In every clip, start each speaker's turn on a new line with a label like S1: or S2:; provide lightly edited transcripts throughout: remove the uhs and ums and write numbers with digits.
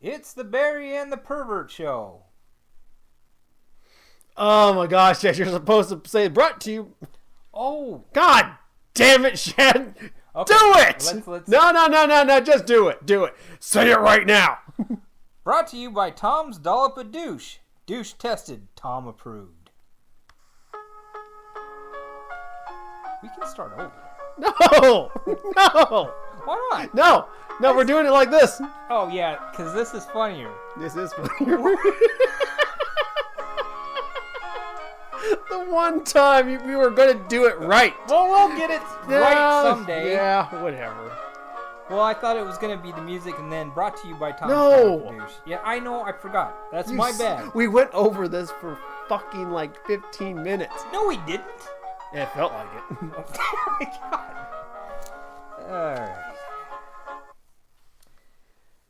S1: It's the Barry and the Pervert Show.
S2: Oh my gosh, yes, you're supposed to say brought to you.
S1: Oh.
S2: God damn it, Shed.
S1: Okay,
S2: do it!
S1: let's...
S2: No, just do it. Do it. Say it right now.
S1: Brought to you by Tom's Dollop of Douche. Douche tested, Tom approved. We can start over.
S2: No!
S1: Why not?
S2: No, we're doing it like this.
S1: Oh, yeah, because this is funnier.
S2: This is funnier. The one time we were going to do it right.
S1: Well, we'll get it right someday.
S2: Yeah, whatever.
S1: Well, I thought it was going to be the music and then brought to you by Tom's
S2: No.
S1: Douche. Yeah, I know, I forgot. That's my bad.
S2: We went over this for fucking like 15 minutes.
S1: No, we didn't.
S2: Yeah, it felt like it.
S1: Oh my God. Alright.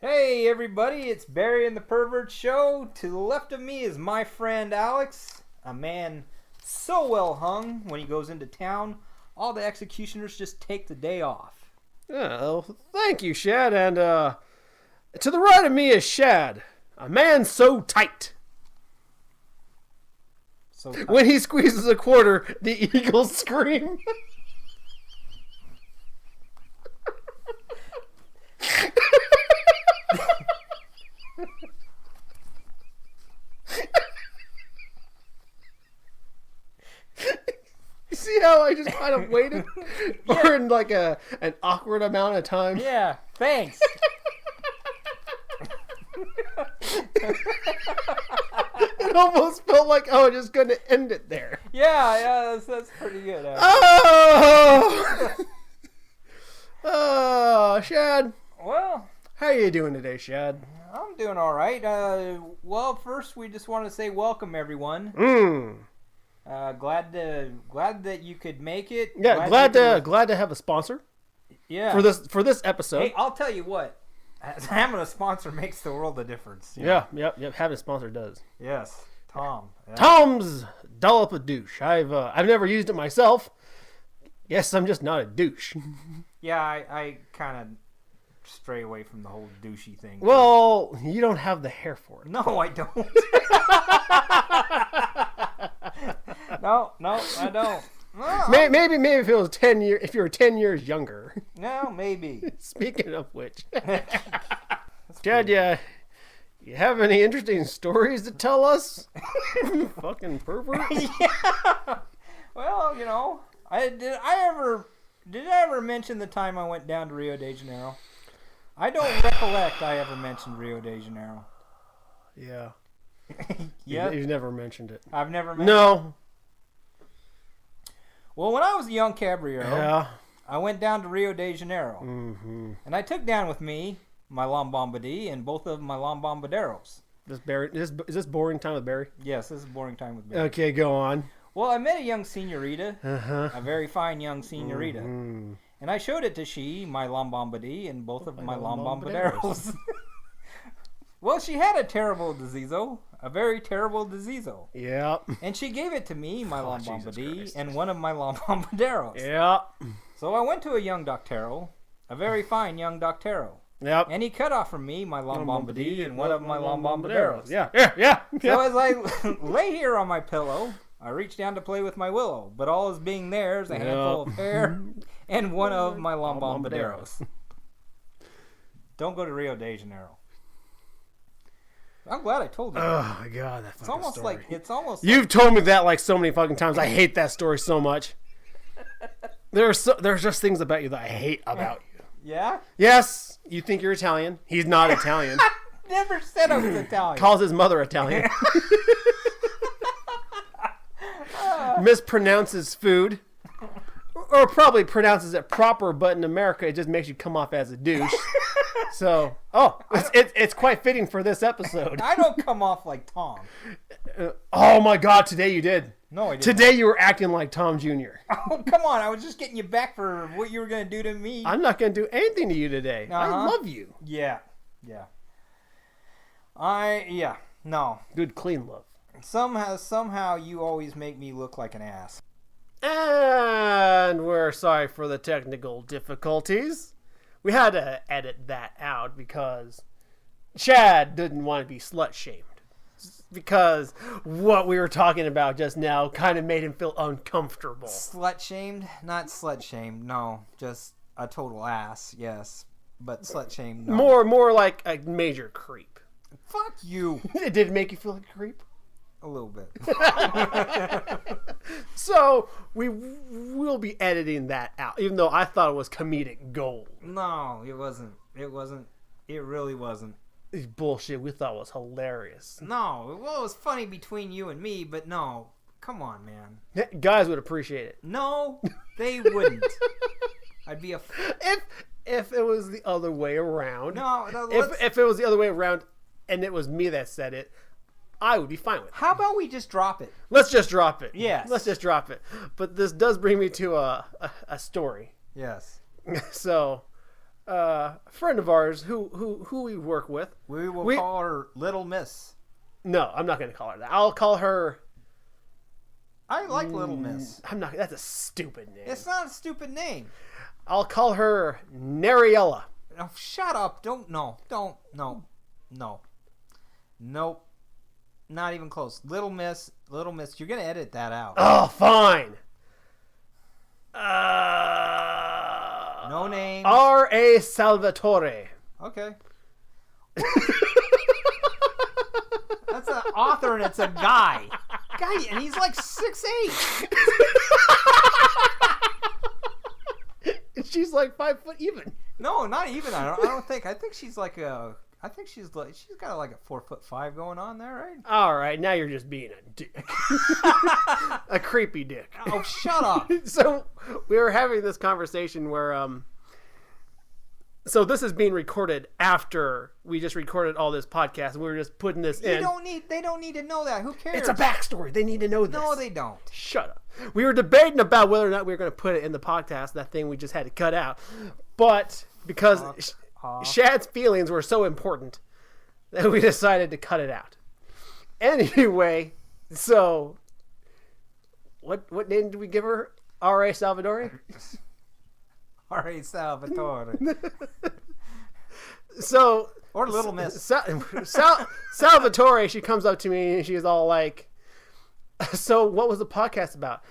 S1: Hey everybody, it's Barry and the Pervert Show. To the left of me is my friend Alex, a man so well hung when he goes into town, all the executioners just take the day off.
S2: Oh, thank you, Shad. And to the right of me is Shad, a man so tight.
S1: So tight.
S2: When he squeezes a quarter, the eagles scream. See how I just kind of waited for in like an awkward amount of time?
S1: Yeah, thanks.
S2: It almost felt like I was just going to end it there.
S1: Yeah, that's pretty good.
S2: Oh, Shad.
S1: Well,
S2: how are you doing today, Shad?
S1: I'm doing all right. Well, first we just want to say welcome, everyone. Glad that you could make it.
S2: Yeah, glad to have a sponsor.
S1: Yeah.
S2: For this episode.
S1: Hey, I'll tell you what. Having a sponsor makes the world a difference.
S2: Yeah, yep. Having a sponsor does.
S1: Yes, Tom. Yeah.
S2: Tom's Dollop of Douche. I've never used it myself. Guess I'm just not a douche.
S1: Yeah, I kind of stray away from the whole douchey thing.
S2: Well, you don't have the hair for it.
S1: No, I don't. No, I don't. No,
S2: maybe if it was 10 years, if you were 10 years younger.
S1: No, maybe.
S2: Speaking of which, Chad, you have any interesting stories to tell us? Fucking pervert.
S1: Yeah. Well, you know, did I ever mention the time I went down to Rio de Janeiro? I don't recollect I ever mentioned Rio de Janeiro.
S2: Yeah.
S1: Yeah.
S2: You've never mentioned it.
S1: I've never mentioned
S2: No.
S1: Well, when I was a young cabriero,
S2: yeah,
S1: I went down to Rio de Janeiro.
S2: Mm-hmm.
S1: And I took down with me my Lombambadi and both of my Lombambaderos.
S2: Is this boring time with Barry?
S1: Yes, this is boring time with Barry.
S2: Okay, go on.
S1: Well, I met a young senorita,
S2: Uh-huh.
S1: a very fine young senorita.
S2: Mm-hmm.
S1: And I showed it to she, my Lombambadi, and both of my Lombambaderos. Well, she had a terrible diseaso, a very terrible diseaso.
S2: Yeah.
S1: And she gave it to me, my Lombambadi, and one of my Lombambaderos.
S2: Yeah.
S1: So I went to a young doctero, a very fine young doctero.
S2: Yep.
S1: And he cut off from me my Lombambadi and one of my Lombambaderos.
S2: Yeah.
S1: So as I lay here on my pillow, I reached down to play with my willow, but all is being there is a handful of hair and one of my Lombambaderos. Don't go to Rio de Janeiro. I'm glad I told you.
S2: Oh my God, that fucking story.
S1: It's almost.
S2: You've told me that like so many fucking times. I hate that story so much. There's just things about you that I hate about you.
S1: Yeah?
S2: Yes, you think you're Italian. He's not Italian.
S1: Never said I was Italian.
S2: Calls his mother Italian. Mispronounces food. Or probably pronounces it proper, but in America it just makes you come off as a douche. So, it's quite fitting for this episode.
S1: I don't come off like Tom.
S2: Oh my God, today you did.
S1: No, I didn't.
S2: Today you were acting like Tom Jr.
S1: Oh, come on. I was just getting you back for what you were going to do to me.
S2: I'm not going to do anything to you today.
S1: Uh-huh.
S2: I love you.
S1: Yeah. No.
S2: Good, clean love.
S1: Somehow you always make me look like an ass.
S2: And we're sorry for the technical difficulties. We had to edit that out because Chad didn't want to be slut shamed because what we were talking about just now kind of made him feel uncomfortable.
S1: Slut shamed? Not slut shamed. No, just a total ass. Yes, but slut shamed. No.
S2: More like a major creep.
S1: Fuck you.
S2: It did make you feel like a creep?
S1: A little bit.
S2: So we will be editing that out, even though I thought it was comedic gold.
S1: No, it wasn't. It wasn't. It really wasn't.
S2: It's bullshit. We thought it was hilarious.
S1: No, well, it was funny between you and me, but no. Come on, man.
S2: Guys would appreciate it.
S1: No, they wouldn't. I'd be a...
S2: If it was the other way around.
S1: No,
S2: if it was the other way around and it was me that said it, I would be fine with it.
S1: How about we just drop it?
S2: Let's just drop it.
S1: Yes.
S2: Let's just drop it. But this does bring me to a story.
S1: Yes.
S2: So, a friend of ours who we work with.
S1: We will call her Little Miss.
S2: No, I'm not going to call her that. I'll call her...
S1: I like Little Miss.
S2: I'm not... That's a stupid name.
S1: It's not a stupid name.
S2: I'll call her Nariella.
S1: Oh, shut up. Don't. Nope. Not even close. Little Miss. You're going to edit that out.
S2: Oh, fine.
S1: No name.
S2: R.A. Salvatore.
S1: Okay. That's an author and it's a guy. And he's like 6'8".
S2: She's like 5 foot even.
S1: No, not even. I don't think. I think she's like a... I think she's got like a 4'5" going on there, right?
S2: All right, now you're just being a dick, a creepy dick.
S1: Oh, shut up!
S2: So we were having this conversation where, so this is being recorded after we just recorded all this podcast, and we were just putting this in.
S1: They don't need to know that. Who cares?
S2: It's a backstory. They need to know this.
S1: No, they don't.
S2: Shut up. We were debating about whether or not we were going to put it in the podcast. That thing we just had to cut out, but because. Shad's feelings were so important that we decided to cut it out. Anyway, so what name did we give her? R.A. Salvatore?
S1: R.A. Salvatore.
S2: So...
S1: Or Little Miss.
S2: Salvatore, she comes up to me and she's all like, so what was the podcast about?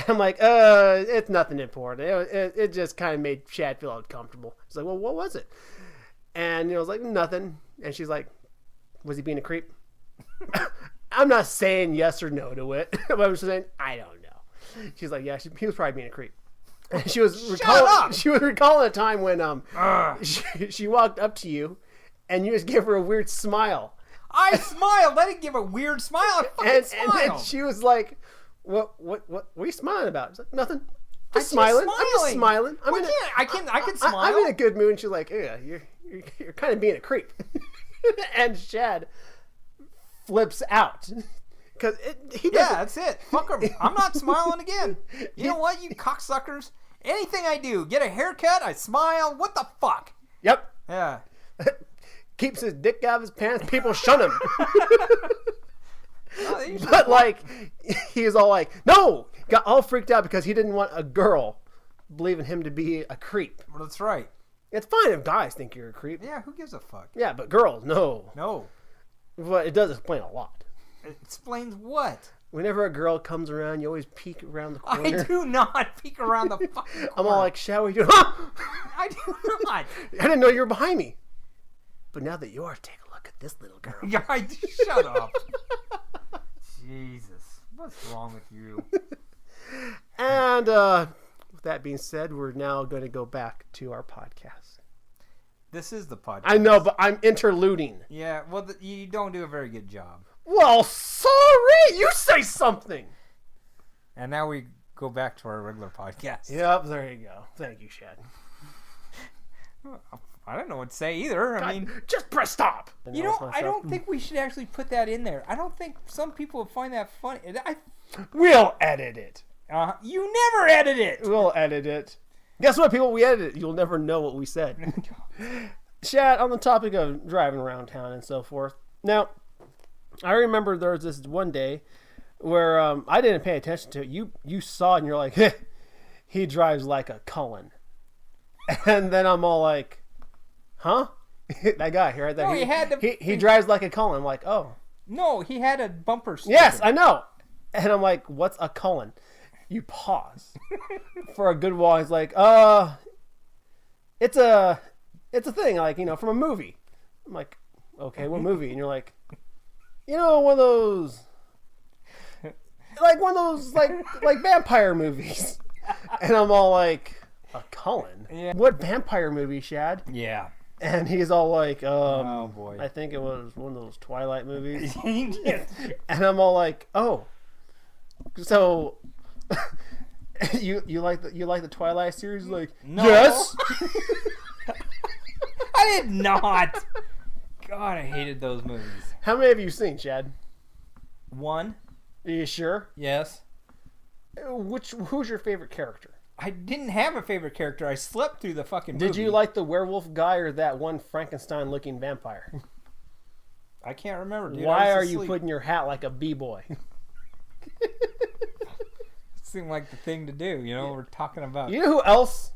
S2: I'm like, it's nothing important. It just kind of made Shad feel uncomfortable. She's like, well, what was it? And I was like, nothing. And she's like, was he being a creep? I'm not saying yes or no to it. But I'm just saying, I don't know. She's like, yeah, he was probably being a creep. And she was recalling a time when she walked up to you and you just gave her a weird smile.
S1: I smiled. I didn't give a weird smile. I fucking smiled.
S2: And then she was like, what are you smiling about? It's like, nothing. Just smiling. I'm just smiling.
S1: I can smile.
S2: I'm in a good mood. And she's like, yeah, you're kind of being a creep. And Shad flips out. Cause
S1: that's it. Fuck him. I'm not smiling again. You know what, you cocksuckers? Anything I do, get a haircut, I smile. What the fuck?
S2: Yep.
S1: Yeah.
S2: Keeps his dick out of his pants. People shun him. But like, he was all like, no! Got all freaked out because he didn't want a girl believing him to be a creep.
S1: Well, that's right.
S2: It's fine if guys think you're a creep.
S1: Yeah, who gives a fuck?
S2: Yeah, but girls, no.
S1: No.
S2: But it does explain a lot.
S1: It explains what?
S2: Whenever a girl comes around, you always peek around the corner.
S1: I do not peek around the fucking corner.
S2: I'm all like, shall we do? Huh?
S1: I do not.
S2: I didn't know you were behind me. But now that you are, take a look at this little girl.
S1: Yeah, shut up. Jesus. What's wrong with you?
S2: And with that being said, we're now going to go back to our podcast.
S1: This is the podcast.
S2: I know, but I'm interluding.
S1: Yeah, well, you don't do a very good job.
S2: Well, sorry. You say something.
S1: And now we go back to our regular podcast.
S2: Yep, there you go. Thank you, Shad.
S1: I don't know what to say either. I mean,
S2: just press stop.
S1: You know, I don't think we should actually put that in there. I don't think some people would find that funny.
S2: We'll edit it.
S1: You never edit it.
S2: We'll edit it. Guess what, people? We edit it. You'll never know what we said. Shad, on the topic of driving around town and so forth. Now, I remember there was this one day where I didn't pay attention to it. You saw it and you're like, he drives like a Cullen. And then I'm all like, huh? That guy, right? That
S1: No, he had to.
S2: he drives like a Cullen. I'm like, oh.
S1: No, he had a bumper sticker.
S2: Yes, I know. And I'm like, what's a Cullen? You pause for a good while. He's like, it's a thing, like, you know, from a movie. I'm like, okay, what movie? And you're like, you know, one of those like vampire movies. And I'm all like, a Cullen?
S1: Yeah.
S2: What vampire movie, Shad?
S1: Yeah.
S2: And he's all like,
S1: oh boy.
S2: I think it was one of those Twilight movies.
S1: Yes.
S2: And I'm all like, oh, so you like the Twilight series? Like,
S1: No.
S2: yes.
S1: I did not. God, I hated those movies.
S2: How many have you seen, Chad?
S1: One.
S2: Are you sure?
S1: Yes.
S2: Who's your favorite character?
S1: I didn't have a favorite character. I slept through the fucking movie.
S2: Did you like the werewolf guy or that one Frankenstein-looking vampire?
S1: I can't remember, dude.
S2: Why
S1: I
S2: are
S1: was
S2: you
S1: asleep.
S2: putting your hat like a b-boy?
S1: It seemed like the thing to do, you know? We're talking about.
S2: You know who else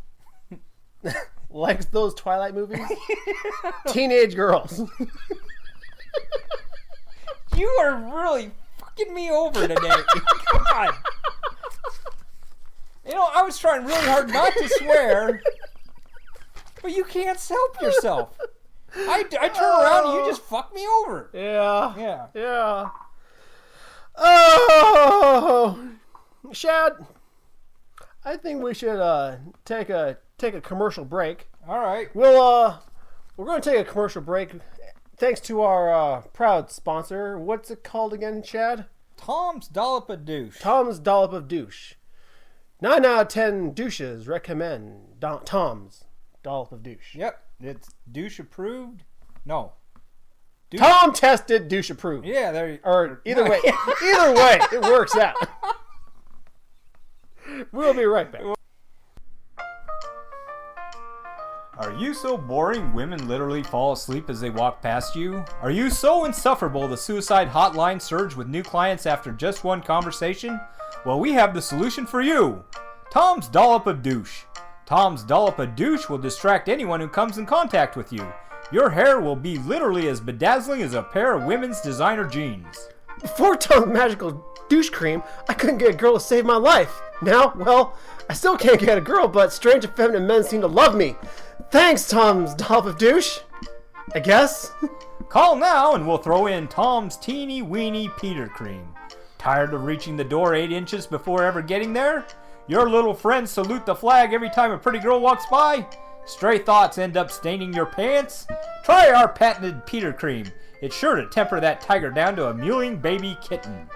S2: likes those Twilight movies? Teenage girls.
S1: You are really fucking me over today. God. You know, I was trying really hard not to swear, but you can't help yourself. I turn around and you just fuck me over.
S2: Yeah.
S1: Yeah.
S2: Yeah. Oh, Shad, I think we should take a commercial break.
S1: All right.
S2: We're going to take a commercial break. Thanks to our proud sponsor. What's it called again, Chad?
S1: Tom's Dollop of Douche.
S2: Tom's Dollop of Douche. 9 out of 10 douches recommend Tom's Dollop of Douche.
S1: Yep. It's douche approved. No. Douche.
S2: Tom tested, douche approved.
S1: Yeah, there you
S2: Or either way, it works out. We'll be right back.
S1: Are you so boring women literally fall asleep as they walk past you? Are you so insufferable the suicide hotline surge with new clients after just one conversation? Well, we have the solution for you. Tom's Dollop of Douche. Tom's Dollop of Douche will distract anyone who comes in contact with you. Your hair will be literally as bedazzling as a pair of women's designer jeans.
S2: Before Tom's magical douche cream, I couldn't get a girl to save my life. Now, well, I still can't get a girl, but strange and feminine men seem to love me. Thanks, Tom's Dollop of Douche. I guess.
S1: Call now and we'll throw in Tom's Teeny Weeny Peter Cream. Tired of reaching the door 8 inches before ever getting there? Your little friends salute the flag every time a pretty girl walks by? Stray thoughts end up staining your pants? Try our patented Peter Cream. It's sure to temper that tiger down to a mewing baby kitten.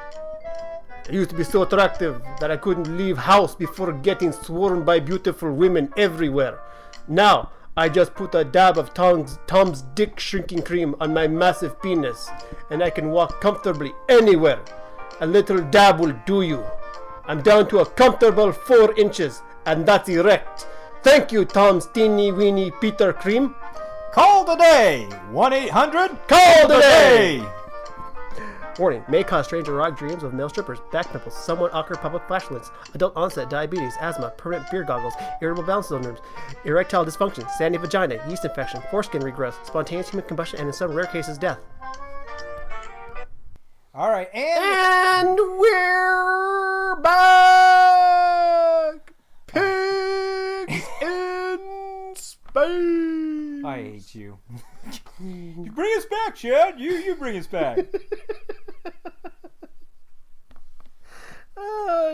S2: I used to be so attractive that I couldn't leave house before getting swarmed by beautiful women everywhere. Now, I just put a dab of Tom's dick shrinking cream on my massive penis, and I can walk comfortably anywhere. A little dab will do you. I'm down to a comfortable 4 inches, and that's erect. Thank you, Tom's Teeny Weeny Peter Cream.
S1: Call today! 1-800
S2: Call today! Warning, may cause strange erotic dreams of male strippers, back pimples, somewhat awkward public flatulence, adult onset diabetes, asthma, permanent beer goggles, irritable bowel syndromes, erectile dysfunction, sandy vagina, yeast infection, foreskin regrowth, spontaneous human combustion, and in some rare cases, death.
S1: All right,
S2: And we're back! Pigs in space!
S1: I hate you. You bring us back, Chad. You bring us back.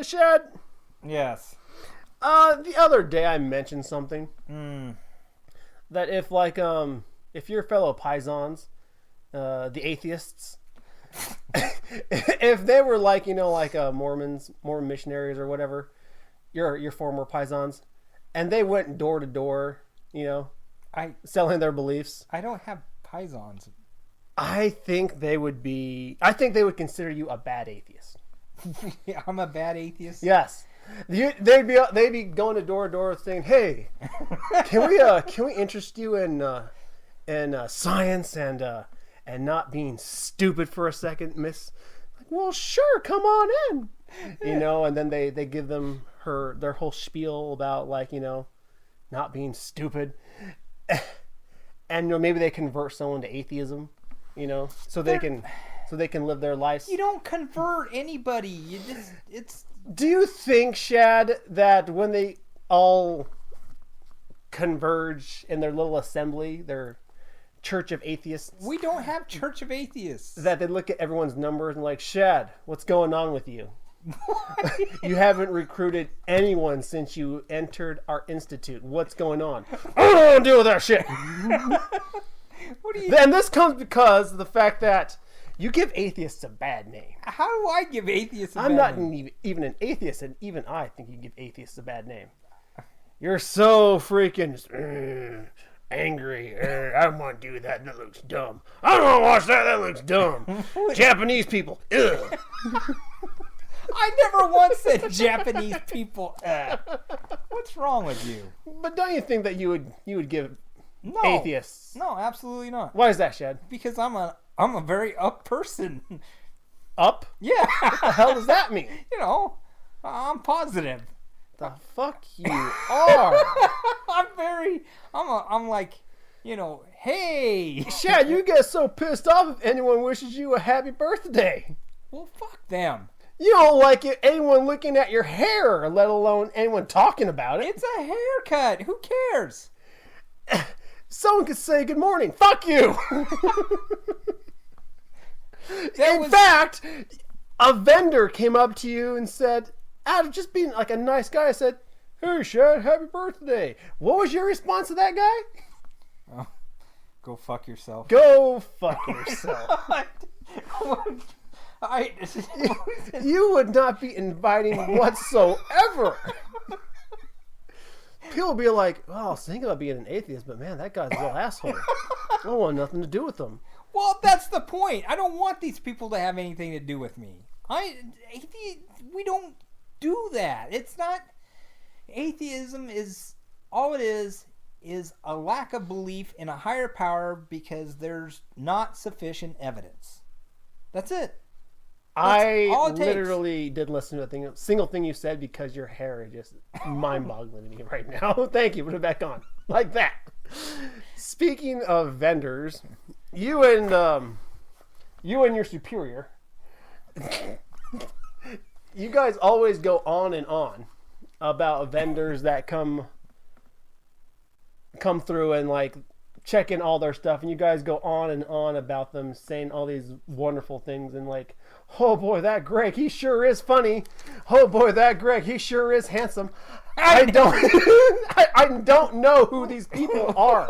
S2: Shad,
S1: Yes.
S2: the other day I mentioned something
S1: Mm.
S2: that if your fellow paisans, the atheists, if they were Mormon missionaries or whatever, your former paisans, and they went door to door, selling their beliefs,
S1: I don't have paisans.
S2: I think they would consider you a bad atheist.
S1: Yeah, I'm a bad atheist.
S2: Yes. They'd be going to door to door saying, "Hey, can we interest you in science and not being stupid for a second, miss?" Like, well, sure, come on in. And then they give them their whole spiel about not being stupid. and maybe they convert someone to atheism, so they can live their lives.
S1: You don't convert anybody. It's.
S2: Do you think, Shad, that when they all converge in their little assembly, their church of atheists,
S1: We don't have Church of Atheists.
S2: that they look at everyone's numbers and like, Shad, what's going on with you? You haven't recruited anyone since you entered our institute. What's going on? I don't want to deal with that shit.
S1: What do you?
S2: And this comes because of the fact that you give atheists a bad name.
S1: How do I give atheists a
S2: I'm
S1: bad
S2: not
S1: name?
S2: even an atheist, and even I think you give atheists a bad name. You're so freaking angry. I don't want to do that. That looks dumb. I don't want to watch that. That looks dumb. Japanese people. Ugh.
S1: I never once said Japanese people. What's wrong with you?
S2: But don't you think that you would give
S1: No.
S2: atheists?
S1: No, absolutely not.
S2: Why is that, Shad?
S1: Because I'm a very up person.
S2: Up?
S1: Yeah.
S2: What the hell does that mean?
S1: I'm positive.
S2: The fuck you are.
S1: I'm like, hey.
S2: Shad, you get so pissed off if anyone wishes you a happy birthday.
S1: Well, fuck them.
S2: You don't like anyone looking at your hair, let alone anyone talking about it.
S1: It's a haircut. Who cares?
S2: Someone could say good morning. Fuck you. In fact, a vendor came up to you and said, out of just being like a nice guy, said, "Hey, Shad, happy birthday." What was your response to that guy?
S1: Oh, go fuck yourself.
S2: Go fuck yourself. You would not be inviting whatsoever. People would be like, "Oh, I was thinking about being an atheist, but man, that guy's a real asshole. I don't want nothing to do with him."
S1: Well, that's the point. I don't want these people to have anything to do with me. We don't do that. It's not. Atheism is all it is a lack of belief in a higher power because there's not sufficient evidence. That's it.
S2: I
S1: all it takes.
S2: literally did listen to a single thing you said because your hair is just mind-boggling to me right now. Thank you. Put it back on. Like that. Speaking of vendors, you and your superior, you guys always go on and on about vendors that come through and like check in all their stuff, and you guys go on and on about them, saying all these wonderful things, and like, oh boy, that Greg, he sure is funny. Oh boy, that Greg, he sure is handsome. I don't know who these people are.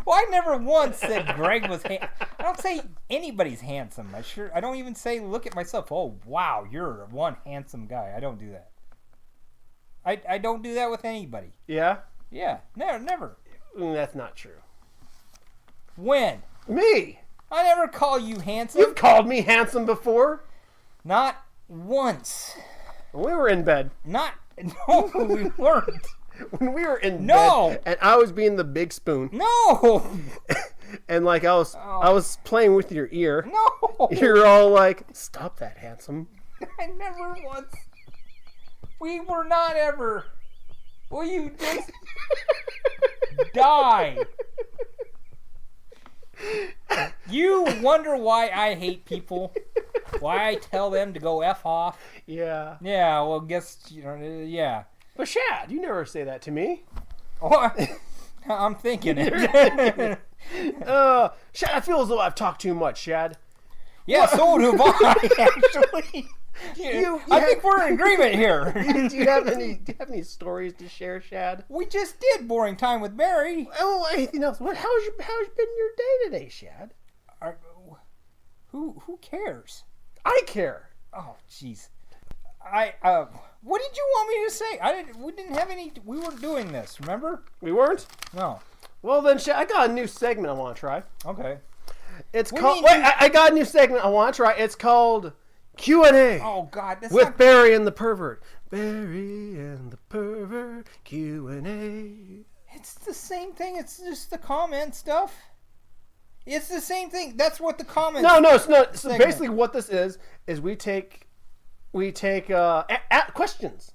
S1: Well, I never once said Greg was I don't say anybody's handsome. I don't even say look at myself. Oh wow, you're one handsome guy. I don't do that. I don't do that with anybody.
S2: Yeah?
S1: Yeah, never.
S2: That's not true.
S1: When?
S2: Me?
S1: I never call you handsome.
S2: You've called me handsome before.
S1: Not once.
S2: When we were in bed.
S1: No, we weren't.
S2: When we were in
S1: No.
S2: bed, and I was being the big spoon,
S1: No.
S2: and like I was playing with your ear.
S1: No.
S2: You're all like, "Stop that, handsome."
S1: I never once. We were not ever. Will you just die? You wonder why I hate people? Why I tell them to go F off?
S2: Yeah.
S1: Yeah, well, yeah.
S2: But Shad, you never say that to me.
S1: Oh, I'm thinking it.
S2: Shad, I feel as though I've talked too much, Shad.
S1: Yeah, so do I, actually. I think we're in agreement here.
S2: Do you have any stories to share, Shad?
S1: We just did boring time with Mary.
S2: Oh, anything else? How's been your day today, Shad?
S1: Who cares?
S2: I care.
S1: Oh, jeez. What did you want me to say? We didn't have any. We weren't doing this. Remember?
S2: We weren't?
S1: No.
S2: Well then, Shad, I got a new segment I want to try.
S1: Okay.
S2: It's called. I got a new segment I want to try. It's called Q&A.
S1: Oh God, that's
S2: with Barry and the Pervert. Barry and the Pervert Q&A.
S1: It's the same thing. It's just the comment stuff. It's the same thing. That's what the comments.
S2: No, it's not. So basically, what this is we take questions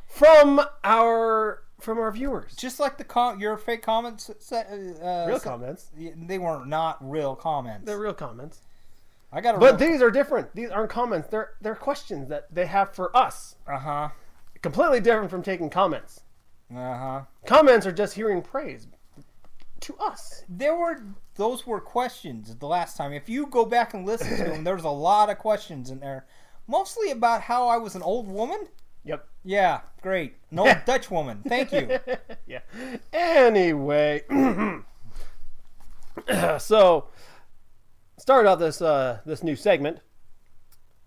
S2: from our from our viewers.
S1: Just like your fake comments.
S2: Real comments.
S1: They were not real comments.
S2: They're real comments.
S1: But
S2: these are different. These aren't comments. They're questions that they have for us.
S1: Uh-huh.
S2: Completely different from taking comments.
S1: Uh-huh.
S2: Comments are just hearing praise to us.
S1: Those were questions the last time. If you go back and listen to them, there's a lot of questions in there. Mostly about how I was an old woman.
S2: Yep.
S1: Yeah, great. An old Dutch woman. Thank you.
S2: Yeah. Anyway. So, started out this new segment.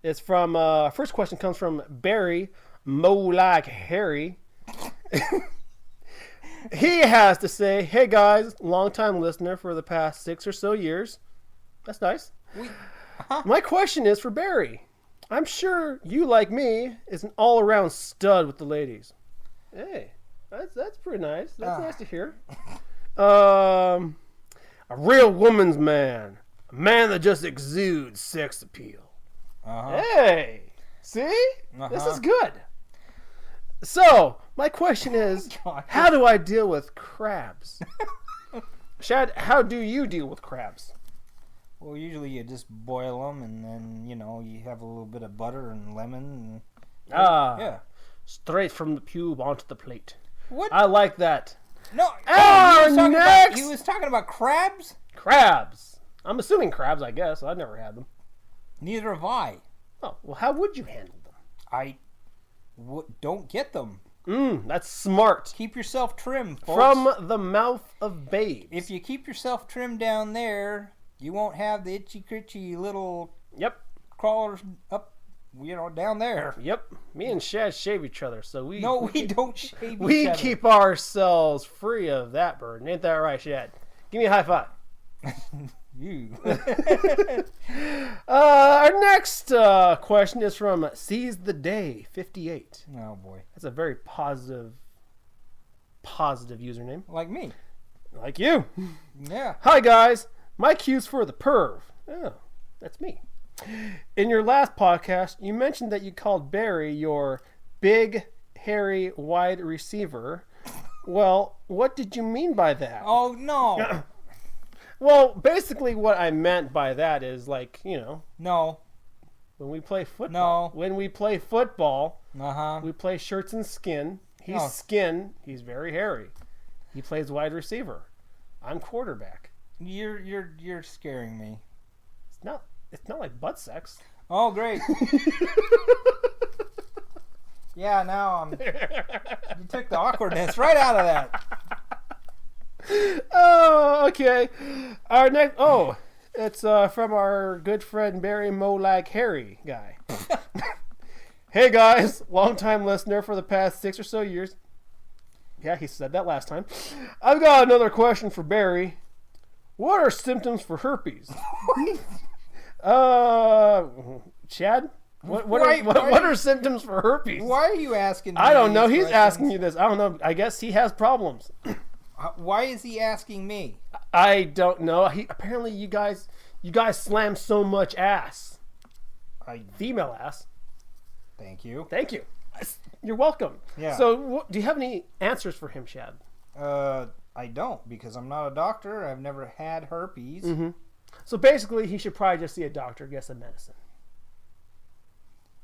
S2: It's from, first question comes from Barry Molak Harry. He has to say, hey guys, long-time listener for the past 6 or so years. That's nice. My question is for Barry. I'm sure you, like me, is an all-around stud with the ladies. Hey, that's pretty nice. That's nice to hear. A real woman's man. A man that just exudes sex appeal. Hey, see? This is good. So, my question is, how do I deal with crabs? Shad, how do you deal with crabs?
S1: Well, usually you just boil them, and then, you have a little bit of butter and lemon.
S2: Yeah. Straight from the pube onto the plate.
S1: What?
S2: I like that.
S1: No.
S2: Next!
S1: He was talking about crabs?
S2: Crabs. I'm assuming crabs, I guess. I've never had them.
S1: Neither have I.
S2: Oh, well, how would you handle them?
S1: Don't get them.
S2: That's smart.
S1: Keep yourself trim, folks.
S2: From the mouth of babes.
S1: If you keep yourself trim down there, you won't have the itchy-critchy little crawlers up, down there.
S2: Yep. Me and Shad shave each other, so we
S1: don't shave each other.
S2: We keep ourselves free of that burden. Ain't that right, Shad? Give me a high five.
S1: You.
S2: Our next question is from Seize the Day 58.
S1: Oh boy,
S2: that's a very positive username.
S1: Like me,
S2: like you.
S1: Yeah.
S2: Hi guys, my cue's for the perv. Oh, that's me. In your last podcast, you mentioned that you called Barry your big, hairy, wide receiver. Well, what did you mean by that?
S1: Oh no.
S2: Well, basically what I meant by that is
S1: No.
S2: When we play football.
S1: No.
S2: When we play football,
S1: Uh-huh.
S2: we play shirts and skin. He's skin. He's very hairy. He plays wide receiver. I'm quarterback.
S1: You're scaring me.
S2: It's not like butt sex.
S1: Oh, great. Yeah, now you took the awkwardness right out of that.
S2: Oh, okay. Our next. Oh, it's from our good friend Barry Molak Harry guy. Hey guys, long-time listener for the past 6 or so years. Yeah, he said that last time. I've got another question for Barry. What are symptoms for herpes? Chad? What are symptoms for herpes?
S1: Why are you asking me?
S2: I don't know. He's
S1: questions?
S2: asking you this. I don't know. I guess he has problems.
S1: Why is he asking me?
S2: I don't know. Apparently you guys slam so much ass. Female ass.
S1: Thank you.
S2: Thank you. You're welcome.
S1: Yeah.
S2: So, do you have any answers for him, Chad?
S1: I don't, because I'm not a doctor. I've never had herpes.
S2: Mm-hmm. So basically, he should probably just see a doctor, get some medicine.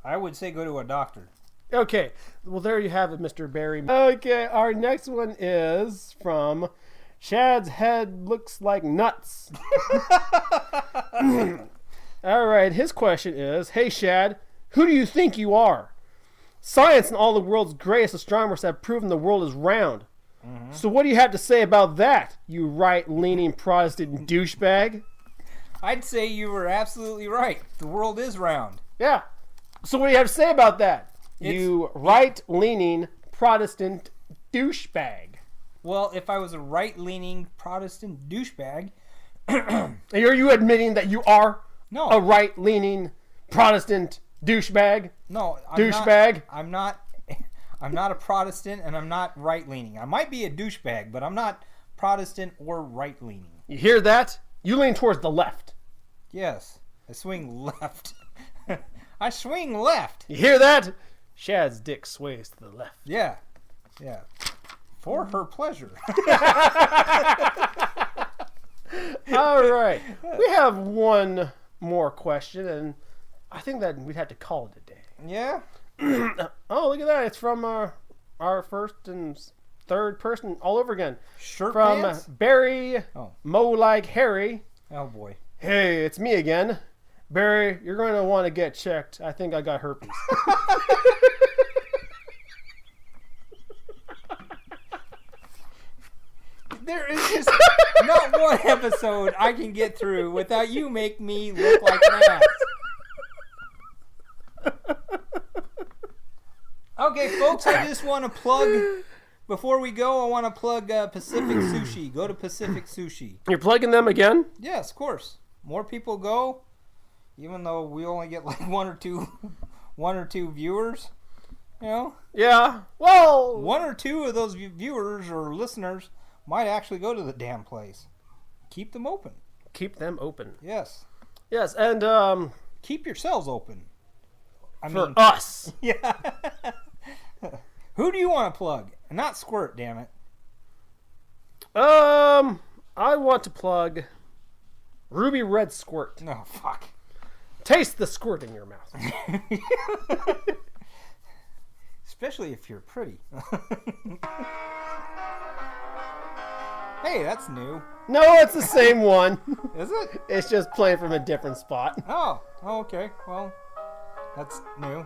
S1: I would say go to a doctor.
S2: Okay. Well, there you have it, Mr. Barry. Okay, our next one is from Chad's head looks like nuts. All right, his question is, hey, Chad, who do you think you are? Science and all the world's greatest astronomers have proven the world is round. Mm-hmm. So what do you have to say about that, you right-leaning Protestant douchebag?
S1: I'd say you were absolutely right. The world is round.
S2: Yeah. So what do you have to say about that, you right-leaning Protestant douchebag?
S1: Well, if I was a right-leaning Protestant douchebag...
S2: Are you admitting that you are a right-leaning Protestant douchebag?
S1: No. I'm not a Protestant, and I'm not right-leaning. I might be a douchebag, but I'm not Protestant or right-leaning.
S2: You hear that? You lean towards the left.
S1: Yes. I swing left. I swing left.
S2: You hear that? Shad's dick sways to the left.
S1: Yeah. Yeah. For her pleasure.
S2: All right. We have one more question, and I think that we'd have to call it a day.
S1: Yeah?
S2: Oh, look at that. It's from our first and third person all over again.
S1: Shirt
S2: From
S1: pants?
S2: Barry Mo Like Harry.
S1: Oh, boy.
S2: Hey, it's me again. Barry, you're going to want to get checked. I think I got herpes.
S1: There is just not one episode I can get through without you make me look like an ass. Okay, folks, I just want to plug, before we go, I want to plug Pacific Sushi. Go to Pacific Sushi.
S2: You're plugging them again?
S1: Yes, of course. More people go, even though we only get like one or two viewers. You know?
S2: Yeah. Well,
S1: one or two of those viewers or listeners might actually go to the damn place. Keep them open.
S2: Keep them open.
S1: Yes.
S2: Yes, and
S1: keep yourselves open. I
S2: mean, us.
S1: Yeah. Who do you want to plug? Not Squirt, damn it.
S2: I want to plug Ruby Red Squirt.
S1: No, fuck.
S2: Taste the squirt in your mouth.
S1: Especially if you're pretty. Hey, that's new.
S2: No, it's the same one.
S1: Is it?
S2: It's just playing from a different spot.
S1: Oh, okay. Well, that's new.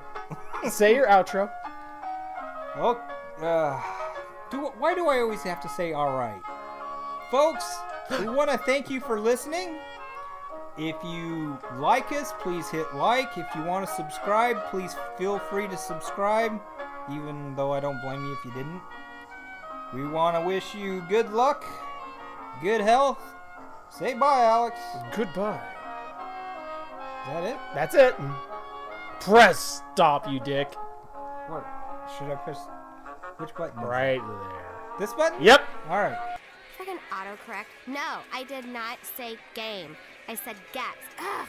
S2: Say your outro.
S1: Well, why do I always have to say all right? Folks, we want to thank you for listening. If you like us, please hit like. If you want to subscribe, please feel free to subscribe, even though I don't blame you if you didn't. We want to wish you good luck, good health. Say bye, Alex.
S2: Goodbye.
S1: Is that it?
S2: That's it. Press stop, you dick.
S1: What? Should I press which button?
S2: Right there.
S1: This button?
S2: Yep.
S1: All right.
S3: Freaking autocorrect. No, I did not say game. I said guest. Ugh.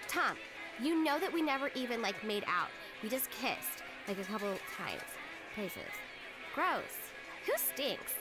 S3: Tom, you know that we never even made out. We just kissed a couple times. Places. Gross. Who stinks?